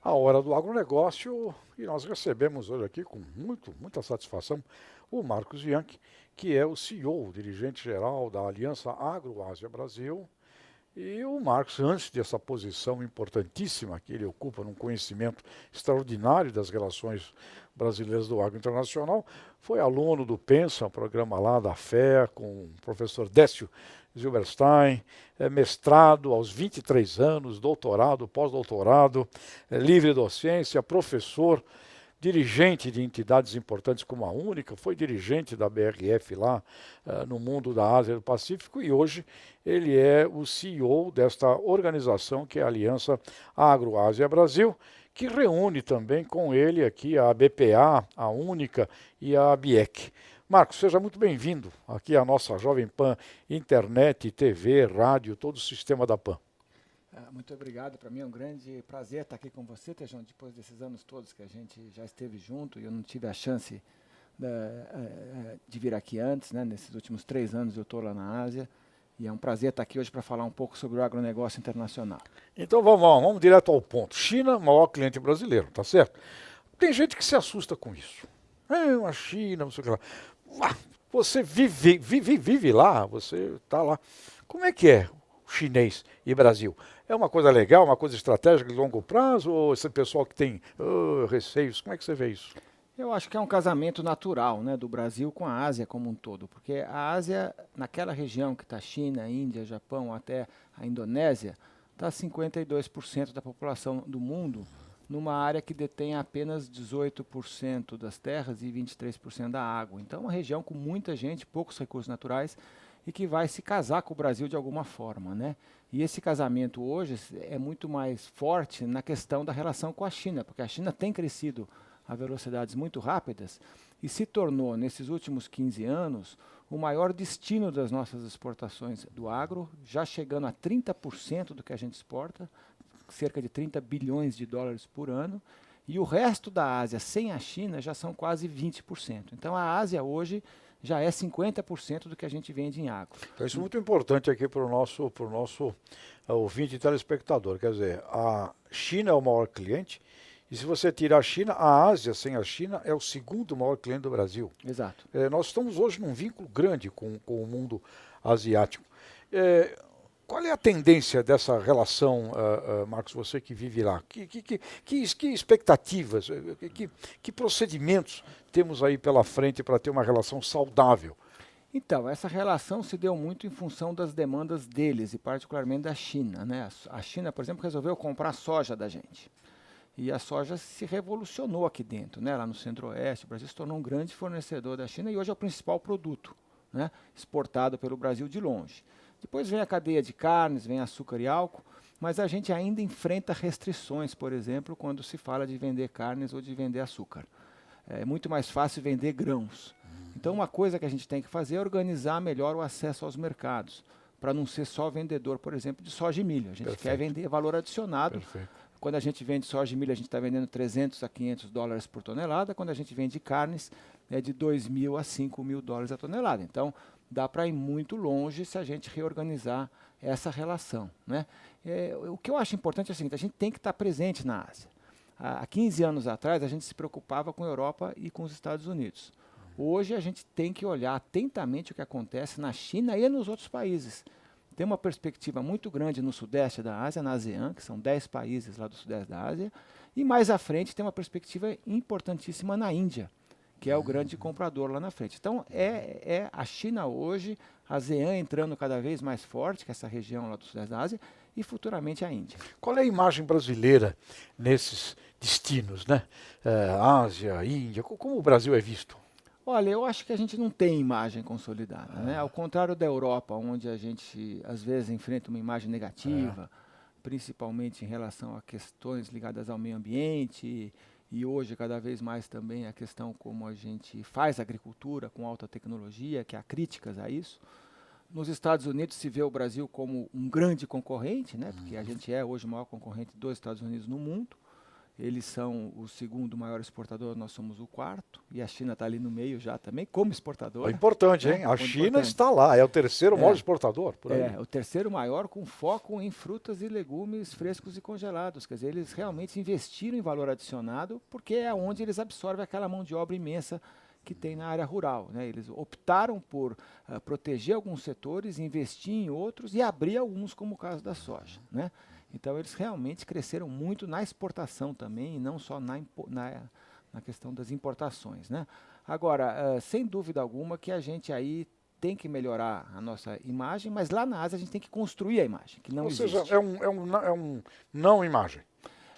A Hora do Agronegócio, e nós recebemos hoje aqui com muita satisfação o Marcos Bianchi, que é o CEO, dirigente-geral da Aliança Agroásia Brasil. E o Marcos, antes dessa posição importantíssima que ele ocupa num conhecimento extraordinário das relações brasileiras do agro internacional, foi aluno do Pensa, um programa lá da FEA, com o professor Décio Zilberstein, mestrado aos 23 anos, doutorado, pós-doutorado, livre docência, professor, dirigente de entidades importantes como a Única, foi dirigente da BRF lá no mundo da Ásia e do Pacífico e hoje ele é o CEO desta organização que é a Aliança Agroásia Brasil, que reúne também com ele aqui a BPA, a Única e a BIEC. Marcos, seja muito bem-vindo aqui à nossa Jovem Pan, internet, TV, rádio, todo o sistema da Pan. Muito obrigado, para mim é um grande prazer estar aqui com você, Tejão, depois desses anos todos que a gente já esteve junto e eu não tive a chance de vir aqui antes, né? Nesses últimos 3 anos eu estou lá na Ásia e é um prazer estar aqui hoje para falar um pouco sobre o agronegócio internacional. Então vamos direto ao ponto. China, maior cliente brasileiro, tá certo? Tem gente que se assusta com isso. A China, não sei o que lá. Você vive lá, você está lá. Como é que é o chinês e Brasil? É uma coisa legal, uma coisa estratégica de longo prazo? Ou esse pessoal que tem receios? Como é que você vê isso? Eu acho que é um casamento natural, né, do Brasil com a Ásia como um todo, porque a Ásia, naquela região que está China, Índia, Japão, até a Indonésia, está 52% da população do mundo numa área que detém apenas 18% das terras e 23% da água. Então, é uma região com muita gente, poucos recursos naturais, e que vai se casar com o Brasil de alguma forma, né? E esse casamento hoje é muito mais forte na questão da relação com a China, porque a China tem crescido a velocidades muito rápidas e se tornou, nesses últimos 15 anos, o maior destino das nossas exportações do agro, já chegando a 30% do que a gente exporta, cerca de 30 bilhões de dólares por ano, e o resto da Ásia, sem a China, já são quase 20%. Então a Ásia hoje já é 50% do que a gente vende em agro. Então, isso é muito importante aqui para o nosso ouvinte e telespectador. Quer dizer, a China é o maior cliente, e se você tirar a China, a Ásia sem a China é o segundo maior cliente do Brasil. Exato. Nós estamos hoje num vínculo grande com o mundo asiático. Qual é a tendência dessa relação, Marcos, você que vive lá? Que expectativas, que procedimentos temos aí pela frente para ter uma relação saudável? Então, essa relação se deu muito em função das demandas deles, e particularmente da China, né? A China, por exemplo, resolveu comprar soja da gente. E a soja se revolucionou aqui dentro, né? Lá no Centro-Oeste, o Brasil se tornou um grande fornecedor da China e hoje é o principal produto, né, exportado pelo Brasil de longe. Depois vem a cadeia de carnes, vem açúcar e álcool, mas a gente ainda enfrenta restrições, por exemplo, quando se fala de vender carnes ou de vender açúcar. É muito mais fácil vender grãos. Então, uma coisa que a gente tem que fazer é organizar melhor o acesso aos mercados, para não ser só vendedor, por exemplo, de soja e milho. A gente quer vender valor adicionado. Perfeito. Quando a gente vende soja e milho, a gente está vendendo 300 a 500 dólares por tonelada. Quando a gente vende carnes, é de 2.000 a 5.000 dólares a tonelada. Então, dá para ir muito longe se a gente reorganizar essa relação, né? O que eu acho importante é o seguinte, a gente tem que estar presente na Ásia. Há 15 anos atrás, a gente se preocupava com a Europa e com os Estados Unidos. Hoje, a gente tem que olhar atentamente o que acontece na China e nos outros países. Tem uma perspectiva muito grande no sudeste da Ásia, na ASEAN, que são 10 países lá do sudeste da Ásia, e mais à frente tem uma perspectiva importantíssima na Índia, que é o grande comprador lá na frente. Então, é a China hoje, a ASEAN entrando cada vez mais forte, que é essa região lá do sudeste da Ásia, e futuramente a Índia. Qual é a imagem brasileira nesses destinos, né? Ásia, Índia, como o Brasil é visto? Olha, eu acho que a gente não tem imagem consolidada, né? Ao contrário da Europa, onde a gente às vezes enfrenta uma imagem negativa, principalmente em relação a questões ligadas ao meio ambiente e hoje cada vez mais também a questão como a gente faz agricultura com alta tecnologia, que há críticas a isso. Nos Estados Unidos se vê o Brasil como um grande concorrente, né? Porque a gente é hoje o maior concorrente dos Estados Unidos no mundo. eles são o segundo maior exportador, nós somos o quarto, e a China está ali no meio já também, como exportador. É importante, hein? A China importante. está lá, é o terceiro maior exportador, por aí. É, o terceiro maior com foco em frutas e legumes frescos e congelados. Quer dizer, eles realmente investiram em valor adicionado, porque é onde eles absorvem aquela mão de obra imensa que tem na área rural, né? Eles optaram por proteger alguns setores, investir em outros e abrir alguns, como o caso da soja, né? Então, eles realmente cresceram muito na exportação também, e não só na questão das importações, né? Agora, sem dúvida alguma que a gente aí tem que melhorar a nossa imagem, mas lá na Ásia a gente tem que construir a imagem, que não existe. Ou seja, é um não imagem.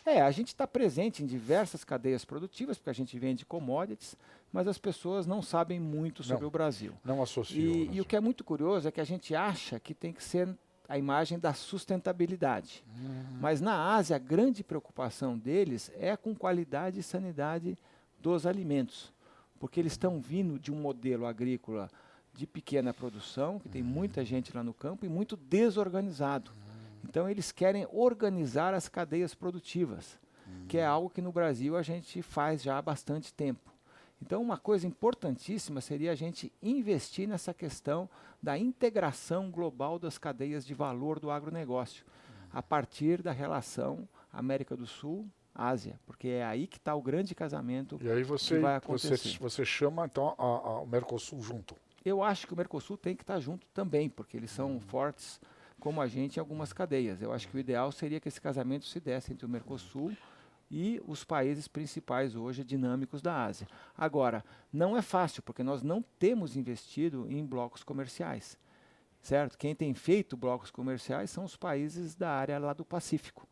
A gente está presente em diversas cadeias produtivas, porque a gente vende commodities, mas as pessoas não sabem muito sobre o Brasil. Não associam. E o que é muito curioso é que a gente acha que tem que ser a imagem da sustentabilidade. Mas na Ásia, a grande preocupação deles é com qualidade e sanidade dos alimentos, porque eles estão vindo de um modelo agrícola de pequena produção, que tem muita gente lá no campo e muito desorganizado. Então, eles querem organizar as cadeias produtivas, que é algo que no Brasil a gente faz já há bastante tempo. Então, uma coisa importantíssima seria a gente investir nessa questão da integração global das cadeias de valor do agronegócio, a partir da relação América do Sul-Ásia, porque é aí que está o grande casamento e aí que vai acontecer. Você chama, então, o Mercosul junto. Eu acho que o Mercosul tem que estar junto também, porque eles são fortes como a gente em algumas cadeias. Eu acho que o ideal seria que esse casamento se desse entre o Mercosul e os países principais hoje dinâmicos da Ásia. Agora, não é fácil, porque nós não temos investido em blocos comerciais, certo? Quem tem feito blocos comerciais são os países da área lá do Pacífico.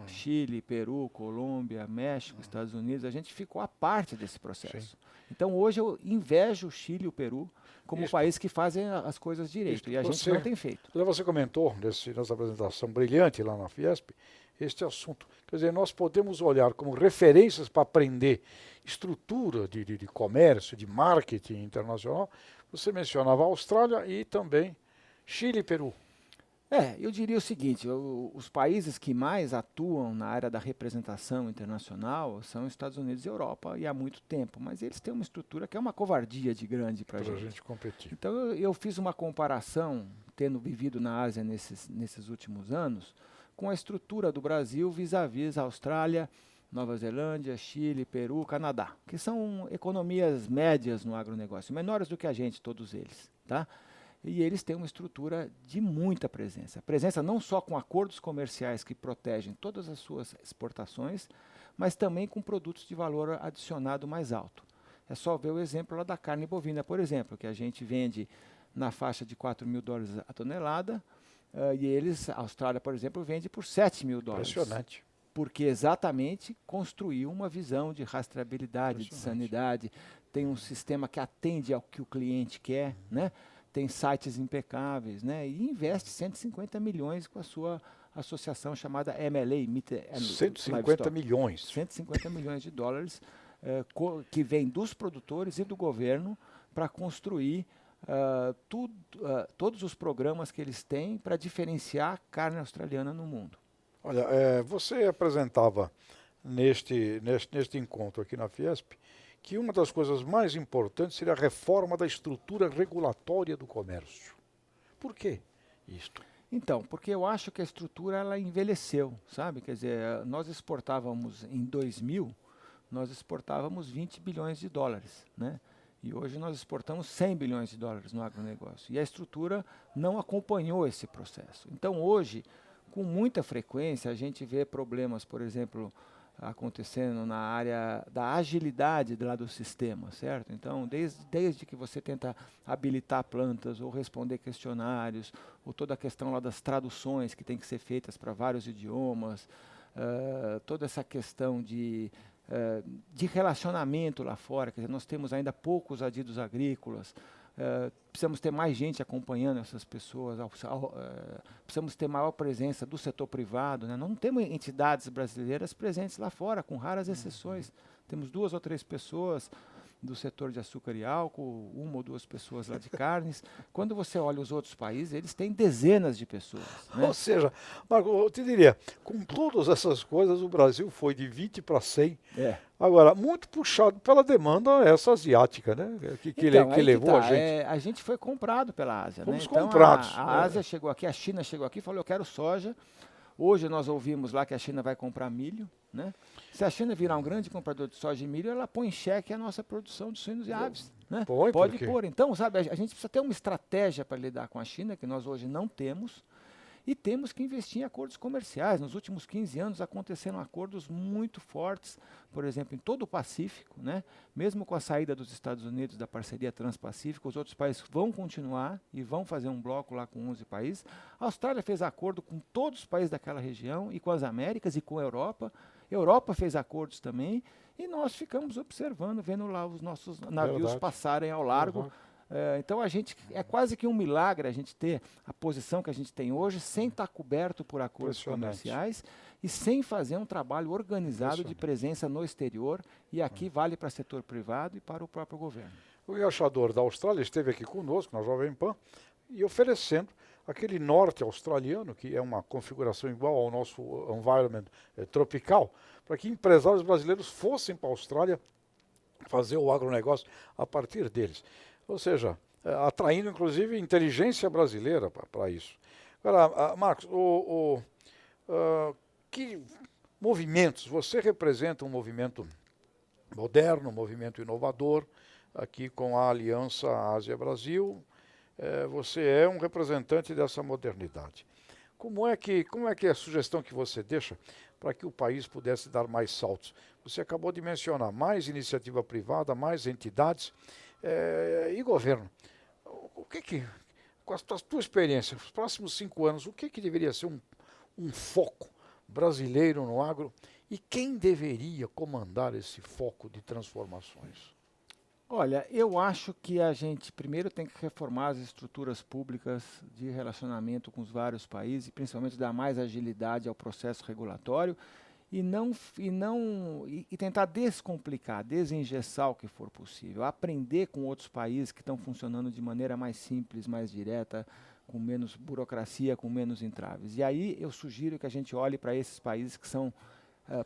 Chile, Peru, Colômbia, México, Estados Unidos, a gente ficou à parte desse processo. Sim. Então, hoje eu invejo o Chile e o Peru como países que fazem as coisas direito, e a gente não tem feito. Você comentou nessa apresentação brilhante lá na Fiesp, este assunto. Quer dizer, nós podemos olhar como referências para aprender estrutura de comércio, de marketing internacional. Você mencionava a Austrália e também Chile e Peru. Eu diria o seguinte, os países que mais atuam na área da representação internacional são os Estados Unidos e Europa, e há muito tempo, mas eles têm uma estrutura que é uma covardia de grande para a gente competir. Então eu fiz uma comparação, tendo vivido na Ásia nesses últimos anos, com a estrutura do Brasil vis-à-vis a Austrália, Nova Zelândia, Chile, Peru, Canadá, que são economias médias no agronegócio, menores do que a gente, todos eles, tá? E eles têm uma estrutura de muita presença. Presença não só com acordos comerciais que protegem todas as suas exportações, mas também com produtos de valor adicionado mais alto. É só ver o exemplo lá da carne bovina, por exemplo, que a gente vende na faixa de $4.000 a tonelada, e a Austrália, por exemplo, vende por $7.000. Impressionante. Porque exatamente construiu uma visão de rastreabilidade, de sanidade, tem um sistema que atende ao que o cliente quer, né? Tem sites impecáveis, né? E investe 150 milhões com a sua associação chamada MLA, 150 milhões. 150 milhões de dólares que vem dos produtores e do governo para construir todos os programas que eles têm para diferenciar a carne australiana no mundo. Olha, você apresentava neste encontro aqui na Fiesp que uma das coisas mais importantes seria a reforma da estrutura regulatória do comércio. Por que isto? Então, porque eu acho que a estrutura ela envelheceu, sabe? Quer dizer, nós exportávamos em 2000, nós exportávamos 20 bilhões de dólares, né? E hoje nós exportamos 100 bilhões de dólares no agronegócio. E a estrutura não acompanhou esse processo. Então, hoje, com muita frequência, a gente vê problemas, por exemplo, acontecendo na área da agilidade lá do sistema, certo? Então, desde que você tenta habilitar plantas ou responder questionários, ou toda a questão lá das traduções que tem que ser feitas para vários idiomas, toda essa questão de relacionamento lá fora, quer dizer, nós temos ainda poucos adidos agrícolas, precisamos ter mais gente acompanhando essas pessoas, precisamos ter maior presença do setor privado, né? Não temos entidades brasileiras presentes lá fora, com raras exceções. Temos 2 ou 3 pessoas do setor de açúcar e álcool, 1 ou 2 pessoas lá de carnes. Quando você olha os outros países, eles têm dezenas de pessoas. Né? Ou seja, Marco, eu te diria, com todas essas coisas, o Brasil foi de 20 para 100. Agora, muito puxado pela demanda essa asiática, né? Que levou a gente. A gente foi comprado pela Ásia. Fomos né? Então, comprados. A Ásia chegou aqui, a China chegou aqui e falou, eu quero soja. Hoje nós ouvimos lá que a China vai comprar milho. Né? Se a China virar um grande comprador de soja e milho, ela põe em xeque a nossa produção de suínos e aves. Né? Pode pôr. Então, sabe, a gente precisa ter uma estratégia para lidar com a China, que nós hoje não temos. E temos que investir em acordos comerciais. Nos últimos 15 anos aconteceram acordos muito fortes, por exemplo, em todo o Pacífico, né? Mesmo com a saída dos Estados Unidos da parceria Transpacífica, os outros países vão continuar e vão fazer um bloco lá com 11 países. A Austrália fez acordo com todos os países daquela região e com as Américas e com a Europa. A Europa fez acordos também e nós ficamos observando, vendo lá os nossos navios passarem ao largo. Então é quase que um milagre a gente ter a posição que a gente tem hoje sem estar coberto por acordos comerciais e sem fazer um trabalho organizado de presença no exterior, e aqui vale para o setor privado e para o próprio governo. O embaixador da Austrália esteve aqui conosco na Jovem Pan e oferecendo aquele norte australiano, que é uma configuração igual ao nosso environment tropical, para que empresários brasileiros fossem para a Austrália fazer o agronegócio a partir deles. Ou seja, atraindo inclusive inteligência brasileira para isso. Agora, Marcos, que movimentos? Você representa um movimento moderno, um movimento inovador, aqui com a Aliança Ásia-Brasil. Você é um representante dessa modernidade. Como é que é a sugestão que você deixa para que o país pudesse dar mais saltos? Você acabou de mencionar mais iniciativa privada, mais entidades. E governo, com a tua experiência, nos próximos 5 anos, o que deveria ser um foco brasileiro no agro e quem deveria comandar esse foco de transformações? Olha, eu acho que a gente primeiro tem que reformar as estruturas públicas de relacionamento com os vários países, principalmente dar mais agilidade ao processo regulatório e tentar descomplicar, desengessar o que for possível, aprender com outros países que estão funcionando de maneira mais simples, mais direta, com menos burocracia, com menos entraves. E aí eu sugiro que a gente olhe para esses países que são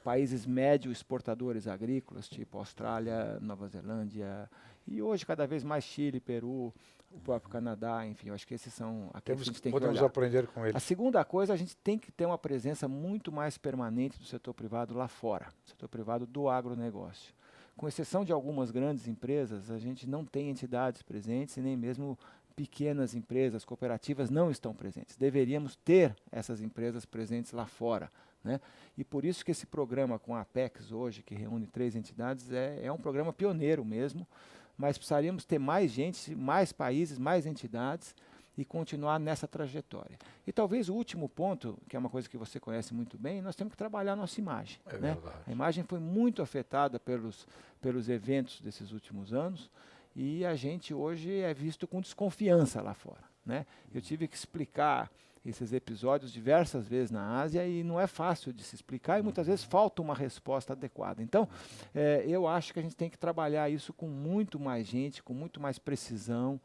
países médio exportadores agrícolas, tipo Austrália, Nova Zelândia, e hoje cada vez mais Chile, Peru, o próprio Canadá, enfim, eu acho que esses são aqueles que a gente tem que olhar. Podemos aprender com eles. A segunda coisa, a gente tem que ter uma presença muito mais permanente do setor privado lá fora, setor privado do agronegócio. Com exceção de algumas grandes empresas, a gente não tem entidades presentes e nem mesmo pequenas empresas, cooperativas não estão presentes. Deveríamos ter essas empresas presentes lá fora. Né? E por isso que esse programa com a Apex hoje, que reúne 3 entidades, é um programa pioneiro mesmo, mas precisaríamos ter mais gente, mais países, mais entidades e continuar nessa trajetória. E talvez o último ponto, que é uma coisa que você conhece muito bem, nós temos que trabalhar a nossa imagem. Né? A imagem foi muito afetada pelos eventos desses últimos anos e a gente hoje é visto com desconfiança lá fora. Né? Eu tive que explicar esses episódios diversas vezes na Ásia e não é fácil de se explicar e muitas vezes falta uma resposta adequada. Então, eu acho que a gente tem que trabalhar isso com muito mais gente, com muito mais precisão,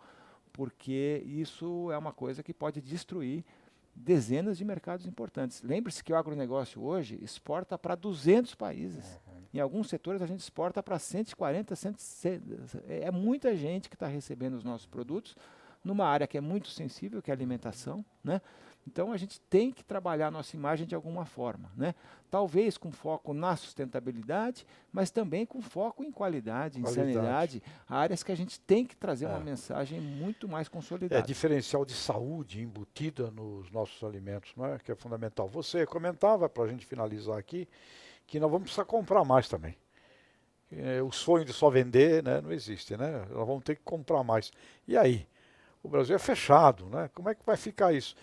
porque isso é uma coisa que pode destruir dezenas de mercados importantes. Lembre-se que o agronegócio hoje exporta para 200 países. Em alguns setores a gente exporta para 140, 160. É muita gente que está recebendo os nossos produtos numa área que é muito sensível, que é a alimentação, né? Então a gente tem que trabalhar a nossa imagem de alguma forma, né? Talvez com foco na sustentabilidade, mas também com foco em qualidade, em sanidade, áreas que a gente tem que trazer uma mensagem muito mais consolidada. Diferencial de saúde embutida nos nossos alimentos, não é? Que é fundamental. Você comentava, para a gente finalizar aqui, que nós vamos precisar comprar mais também. O sonho de só vender, né, não existe, né? Nós vamos ter que comprar mais. E aí? O Brasil é fechado, né? Como é que vai ficar isso?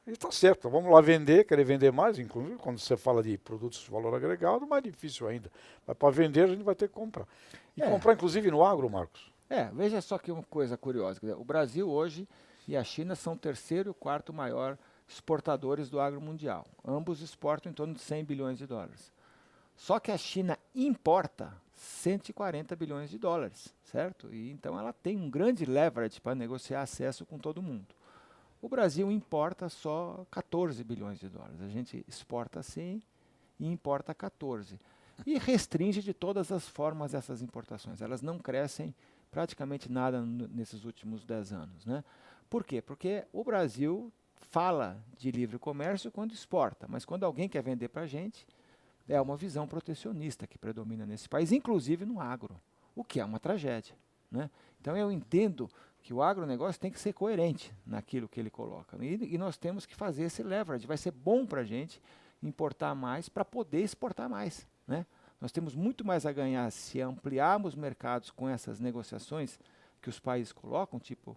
E está certo, vamos lá vender, querer vender mais, inclusive quando você fala de produtos de valor agregado, mais difícil ainda. Mas para vender a gente vai ter que comprar. E comprar inclusive no agro, Marcos. Veja só que uma coisa curiosa. O Brasil hoje e a China são o 3º e o 4º maior exportadores do agro mundial. Ambos exportam em torno de 100 bilhões de dólares. Só que a China importa 140 bilhões de dólares, certo? E então ela tem um grande leverage para negociar acesso com todo mundo. O Brasil importa só 14 bilhões de dólares. A gente exporta sim e importa 14. E restringe de todas as formas essas importações. Elas não crescem praticamente nada nesses últimos 10 anos, né? Por quê? Porque o Brasil fala de livre comércio quando exporta, mas quando alguém quer vender para a gente, é uma visão protecionista que predomina nesse país, inclusive no agro, o que é uma tragédia, né? Então eu entendo que o agronegócio tem que ser coerente naquilo que ele coloca. E nós temos que fazer esse leverage. Vai ser bom para a gente importar mais para poder exportar mais, né? Nós temos muito mais a ganhar se ampliarmos mercados com essas negociações que os países colocam, tipo,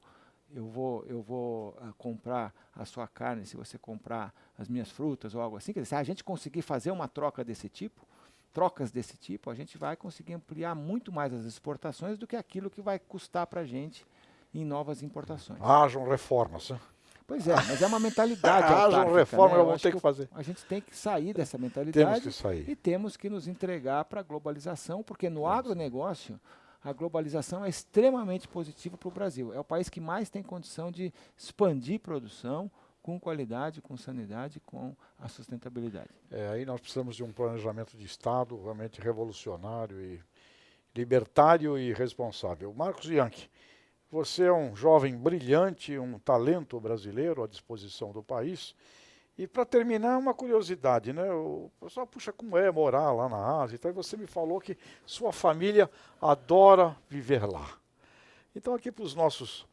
eu vou comprar a sua carne se você comprar as minhas frutas ou algo assim. Quer dizer, se a gente conseguir fazer uma troca desse tipo, trocas desse tipo, a gente vai conseguir ampliar muito mais as exportações do que aquilo que vai custar para a gente em novas importações. Hajam reformas, né? Pois é, mas é uma mentalidade Hajam autárquica, reformas, né? Eu vamos acho ter que fazer. A gente tem que sair dessa mentalidade Temos que sair. e temos que nos entregar para a globalização, porque no agronegócio a globalização é extremamente positiva para o Brasil. É o país que mais tem condição de expandir produção com qualidade, com sanidade, com a sustentabilidade. Aí nós precisamos de um planejamento de Estado realmente revolucionário e libertário e responsável. Marcos Bianchi, você é um jovem brilhante, um talento brasileiro à disposição do país. E para terminar, uma curiosidade, né? O pessoal, puxa, como é morar lá na Ásia? Então você me falou que sua família adora viver lá. Então aqui para os nossos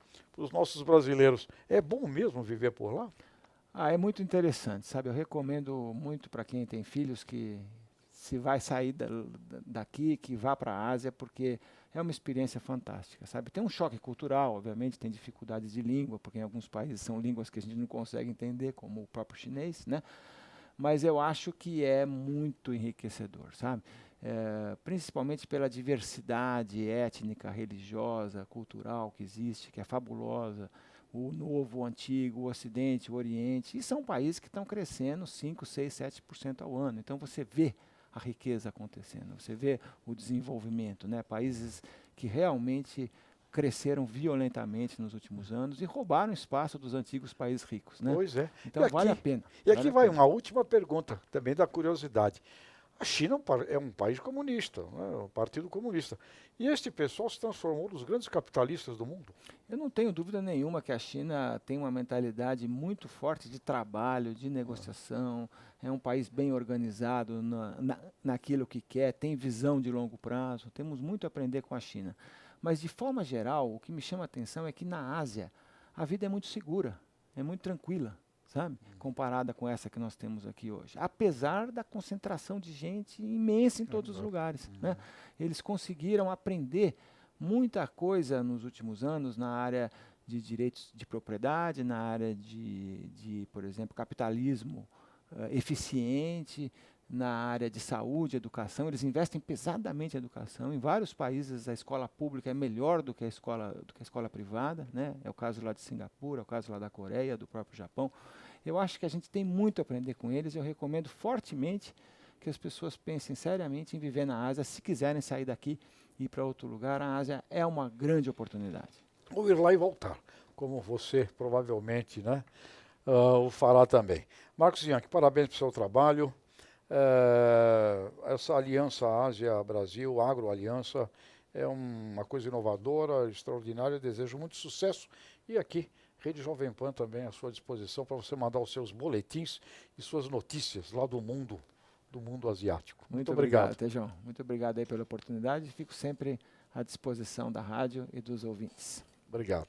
brasileiros, é bom mesmo viver por lá? É muito interessante, sabe? Eu recomendo muito para quem tem filhos que se vai sair daqui, que vá para a Ásia, porque é uma experiência fantástica, sabe? Tem um choque cultural, obviamente, tem dificuldades de língua, porque em alguns países são línguas que a gente não consegue entender, como o próprio chinês, né? Mas eu acho que é muito enriquecedor, sabe? Principalmente pela diversidade étnica, religiosa, cultural que existe, que é fabulosa. O novo, o antigo, o ocidente, o oriente, e são países que estão crescendo 5, 6, 7% ao ano. Então você vê a riqueza acontecendo, você vê o desenvolvimento, né? Países que realmente cresceram violentamente nos últimos anos e roubaram espaço dos antigos países ricos, né? Pois é. Então vale a pena. E aqui vai uma última pergunta, também da curiosidade. A China é um país comunista, né? Um partido comunista. E este pessoal se transformou nos grandes capitalistas do mundo? Eu não tenho dúvida nenhuma que a China tem uma mentalidade muito forte de trabalho, de negociação. É um país bem organizado naquilo que quer, tem visão de longo prazo. Temos muito a aprender com a China. Mas, de forma geral, o que me chama a atenção é que na Ásia a vida é muito segura, é muito tranquila, sabe? Comparada com essa que nós temos aqui hoje. Apesar da concentração de gente imensa em todos os lugares, né? Eles conseguiram aprender muita coisa nos últimos anos na área de direitos de propriedade, na área de por exemplo, capitalismo eficiente, na área de saúde, educação. Eles investem pesadamente em educação. Em vários países a escola pública é melhor do que a escola privada, né? É o caso lá de Singapura, é o caso lá da Coreia, do próprio Japão. Eu acho que a gente tem muito a aprender com eles. Eu recomendo fortemente que as pessoas pensem seriamente em viver na Ásia. Se quiserem sair daqui e ir para outro lugar, a Ásia é uma grande oportunidade. Ou ir lá e voltar, como você provavelmente, né, o fará também. Marcos Bianchi, parabéns pelo seu trabalho. Essa aliança Ásia-Brasil, Agroaliança, é uma coisa inovadora, extraordinária. Eu desejo muito sucesso. E aqui, Rede Jovem Pan também à sua disposição para você mandar os seus boletins e suas notícias lá do mundo asiático. Muito obrigado, Tejão. Muito obrigado aí pela oportunidade. Fico sempre à disposição da rádio e dos ouvintes. Obrigado.